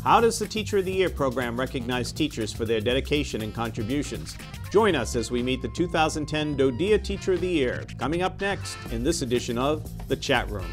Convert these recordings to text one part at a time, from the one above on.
How does the Teacher of the Year program recognize teachers for their dedication and contributions? Join us as we meet the 2010 DoDEA Teacher of the Year, coming up next in this edition of The Chat Room.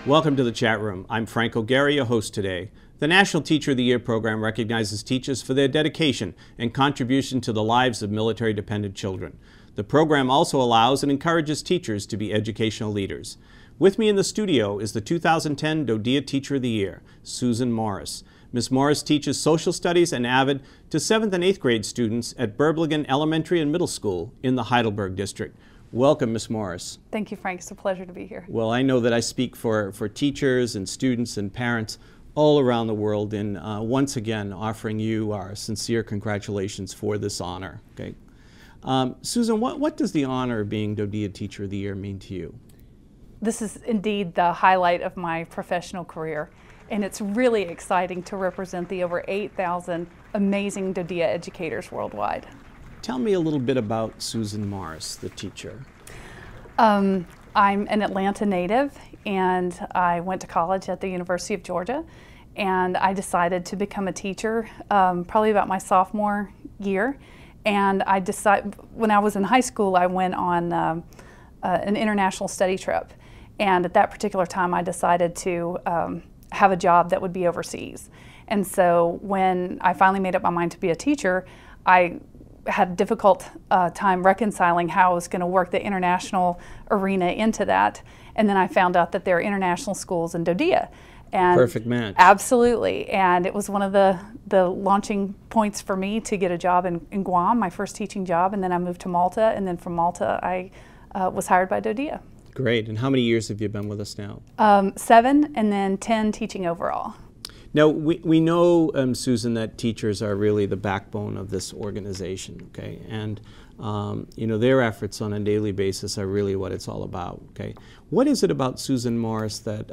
Welcome to The Chat Room. I'm Frank O'Gara, your host today. The National Teacher of the Year program recognizes teachers for their dedication and contribution to the lives of military-dependent children. The program also allows and encourages teachers to be educational leaders. With me in the studio is the 2010 DoDEA Teacher of the Year, Susan Morris. Ms. Morris teaches social studies and AVID to 7th and 8th grade students at Berbligan Elementary and Middle School in the Heidelberg District. Welcome, Ms. Morris. Thank you, Frank. It's a pleasure to be here. Well, I know that I speak for teachers and students and parents all around the world in once again offering you our sincere congratulations for this honor. Okay, Susan, what does the honor of being DoDEA Teacher of the Year mean to you? This is indeed the highlight of my professional career, and it's really exciting to represent the over 8,000 amazing DoDEA educators worldwide. Tell me a little bit about Susan Morris, the teacher. I'm an Atlanta native, and I went to college at the University of Georgia, and I decided to become a teacher probably about my sophomore year. And when I was in high school, I went on an international study trip, and at that particular time I decided to have a job that would be overseas. And so when I finally made up my mind to be a teacher, I had a difficult time reconciling how I was going to work the international arena into that. And then I found out that there are international schools in DoDEA. And perfect match. Absolutely. And it was one of the launching points for me to get a job in Guam, my first teaching job. And then I moved to Malta. And then from Malta, I was hired by DoDEA. Great. And how many years have you been with us now? 7, and then 10 teaching overall. Now, we know, Susan, that teachers are really the backbone of this organization, okay? And, you know, their efforts on a daily basis are really what it's all about, okay? What is it about Susan Morris that,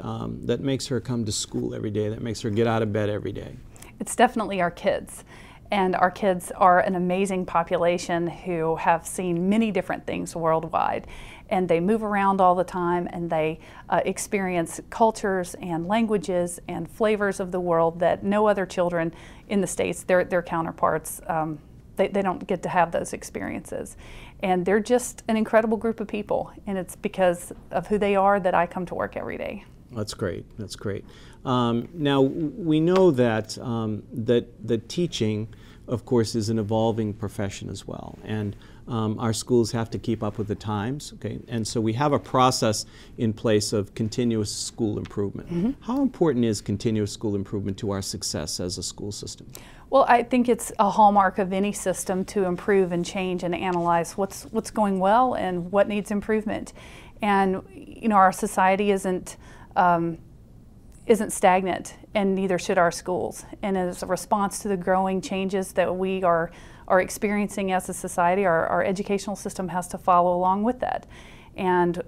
that makes her come to school every day, that makes her get out of bed every day? It's definitely our kids. And our kids are an amazing population who have seen many different things worldwide. And they move around all the time, and they experience cultures and languages and flavors of the world that no other children in the States, their counterparts, they don't get to have those experiences. And they're just an incredible group of people, and it's because of who they are that I come to work every day. That's great. That's great. Now, we know that, that teaching, of course, is an evolving profession as well. And our schools have to keep up with the times, okay? And so we have a process in place of continuous school improvement. Mm-hmm. How important is continuous school improvement to our success as a school system? Well, I think it's a hallmark of any system to improve and change and analyze what's going well and what needs improvement. And, you know, our society isn't stagnant, and neither should our schools. And as a response to the growing changes that we are experiencing as a society, our educational system has to follow along with that. And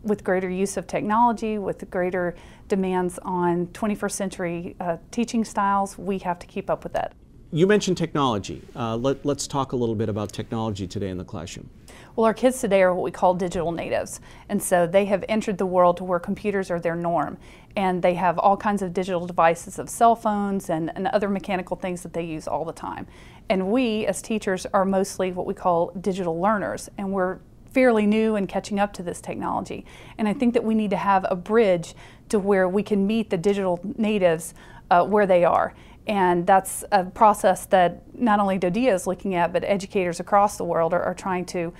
with greater use of technology, with greater demands on 21st century teaching styles, we have to keep up with that. You mentioned technology. Let's talk a little bit about technology today in the classroom. Well, our kids today are what we call digital natives, and so they have entered the world to where computers are their norm, and they have all kinds of digital devices of cell phones and other mechanical things that they use all the time. And we, as teachers, are mostly what we call digital learners, and we're fairly new and catching up to this technology. And I think that we need to have a bridge to where we can meet the digital natives where they are. And that's a process that not only DoDEA is looking at, but educators across the world are trying to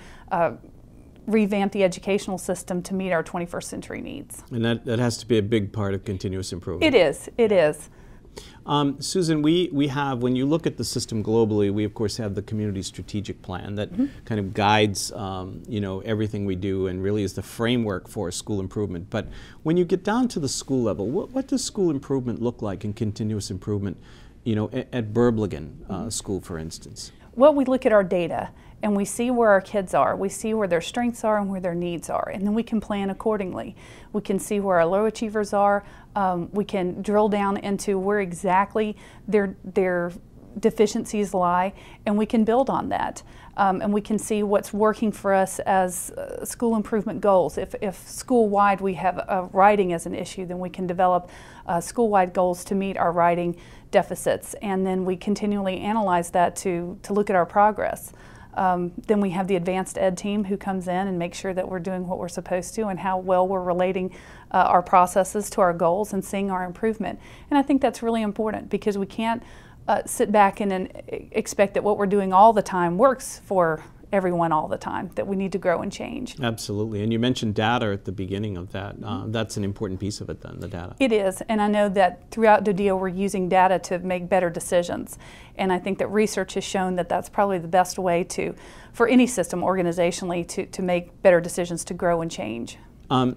revamp the educational system to meet our 21st century needs. And that has to be a big part of continuous improvement. It is. It is. Susan, we have, when you look at the system globally, we of course have the community strategic plan that kind of guides you know, everything we do and really is the framework for school improvement. But when you get down to the school level, what does school improvement look like in continuous improvement, you know, at Berbligan School, for instance? Well, we look at our data and we see where our kids are. We see where their strengths are and where their needs are, and then we can plan accordingly. We can see where our low achievers are. We can drill down into where exactly their deficiencies lie, and we can build on that. and we can see what's working for us as school improvement goals. If school-wide we have writing as an issue, then we can develop school-wide goals to meet our writing deficits, and then we continually analyze that to look at our progress. Then we have the advanced ed team who comes in and makes sure that we're doing what we're supposed to and how well we're relating our processes to our goals and seeing our improvement. And I think that's really important, because we can't sit back and expect that what we're doing all the time works for everyone all the time, that we need to grow and change. Absolutely. And you mentioned data at the beginning of that. That's an important piece of it then, the data. It is, and I know that throughout DoDEA we're using data to make better decisions. And I think that research has shown that that's probably the best way for any system organizationally to make better decisions to grow and change.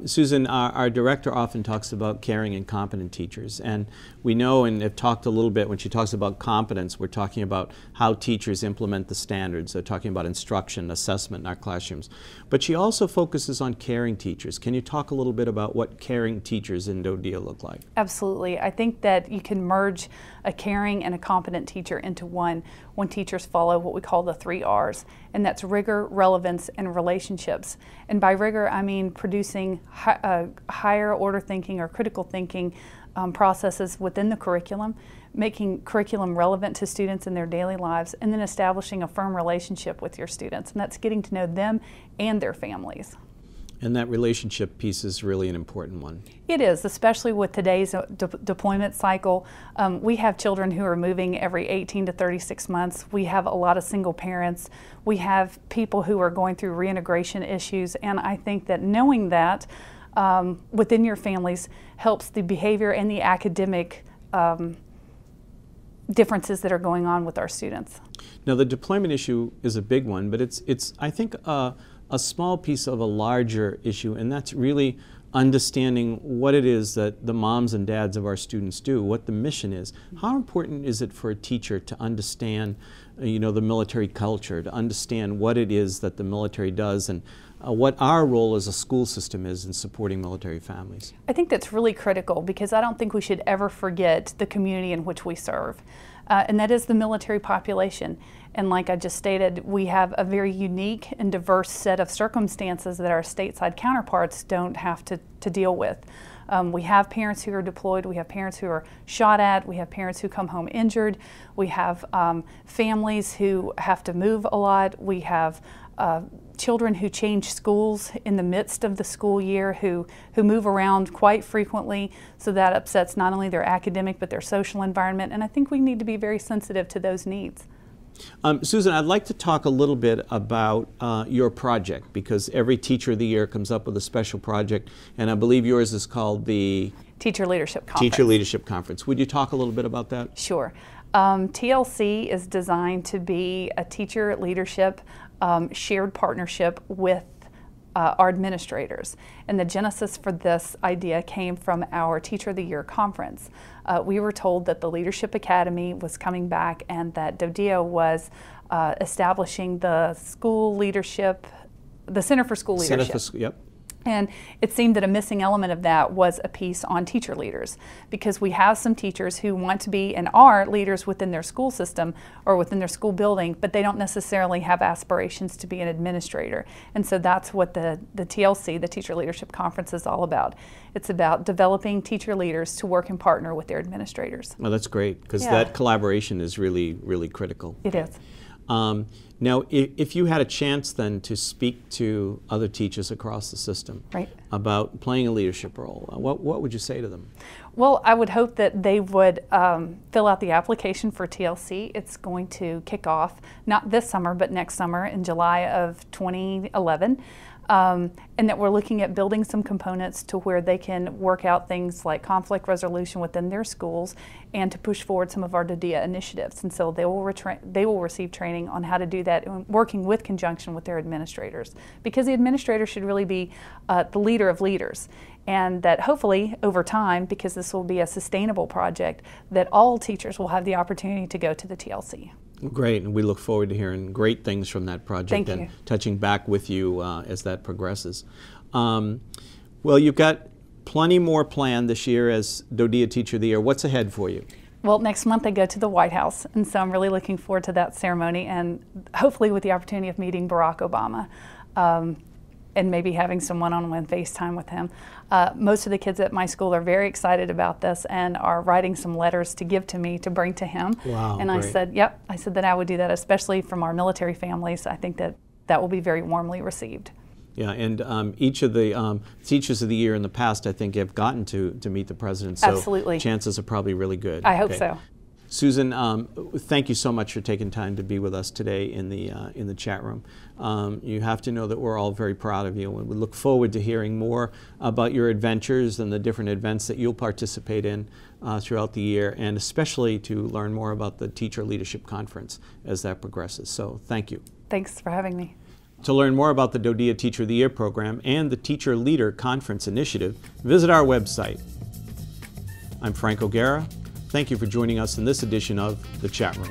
Susan, our director often talks about caring and competent teachers, and we know and have talked a little bit when she talks about competence, we're talking about how teachers implement the standards. They're talking about instruction, assessment in our classrooms. But she also focuses on caring teachers. Can you talk a little bit about what caring teachers in DoDEA look like? Absolutely. I think that you can merge a caring and a competent teacher into one when teachers follow what we call the 3 R's, and that's rigor, relevance, and relationships. And by rigor, I mean producing higher order thinking or critical thinking processes within the curriculum, making curriculum relevant to students in their daily lives, and then establishing a firm relationship with your students. And that's getting to know them and their families. And that relationship piece is really an important one. It is, especially with today's deployment cycle. We have children who are moving every 18 to 36 months. We have a lot of single parents. We have people who are going through reintegration issues, and I think that knowing that within your families helps the behavior and the academic differences that are going on with our students. Now, the deployment issue is a big one, but it's I think, a small piece of a larger issue, and that's really understanding what it is that the moms and dads of our students do, what the mission is. How important is it for a teacher to understand, the military culture, to understand what it is that the military does, and what our role as a school system is in supporting military families? I think that's really critical, because I don't think we should ever forget the community in which we serve, and that is the military population. And like I just stated, we have a very unique and diverse set of circumstances that our stateside counterparts don't have to deal with. We have parents who are deployed, we have parents who are shot at, we have parents who come home injured, we have families who have to move a lot, we have children who change schools in the midst of the school year, who move around quite frequently, so that upsets not only their academic but their social environment, and I think we need to be very sensitive to those needs. Susan, I'd like to talk a little bit about your project, because every Teacher of the Year comes up with a special project, and I believe yours is called the Teacher Leadership Conference. Teacher Leadership Conference. Would you talk a little bit about that? Sure. TLC is designed to be a teacher leadership shared partnership with our administrators. And the genesis for this idea came from our Teacher of the Year conference. We were told that the Leadership Academy was coming back and that DoDEA was establishing the school leadership, the Center for School Leadership. Yep. And it seemed that a missing element of that was a piece on teacher leaders, because we have some teachers who want to be and are leaders within their school system or within their school building, but they don't necessarily have aspirations to be an administrator. And so that's what the TLC, the Teacher Leadership Conference, is all about. It's about developing teacher leaders to work and partner with their administrators. Well, that's great, because that collaboration is really, really critical. It is. Now, if you had a chance then to speak to other teachers across the system about playing a leadership role, what would you say to them? Well, I would hope that they would fill out the application for TLC. It's going to kick off not this summer, but next summer in July of 2011. And that we're looking at building some components to where they can work out things like conflict resolution within their schools and to push forward some of our DoDEA initiatives. And so they will receive training on how to do that, working with conjunction with their administrators, because the administrator should really be the leader of leaders. And that hopefully over time, because this will be a sustainable project, that all teachers will have the opportunity to go to the TLC. Great, and we look forward to hearing great things from that project and touching back with you as that progresses. Well, you've got plenty more planned this year as DoDEA Teacher of the Year. What's ahead for you? Well, next month they go to the White House, and so I'm really looking forward to that ceremony, and hopefully with the opportunity of meeting Barack Obama, and maybe having some one-on-one FaceTime with him. Most of the kids at my school are very excited about this and are writing some letters to give to me to bring to him. Wow, and great. I said, yep, I said that I would do that, especially from our military families. I think that that will be very warmly received. Yeah, and each of the Teachers of the Year in the past, I think, have gotten to meet the president. So Absolutely. chances are probably really good. I hope so. Susan, thank you so much for taking time to be with us today in the chat room. You have to know that we're all very proud of you, and we look forward to hearing more about your adventures and the different events that you'll participate in throughout the year, and especially to learn more about the Teacher Leadership Conference as that progresses. So thank you. Thanks for having me. To learn more about the DoDEA Teacher of the Year program and the Teacher Leader Conference Initiative, visit our website. I'm Frank O'Gara. Thank you for joining us in this edition of The Chat Room.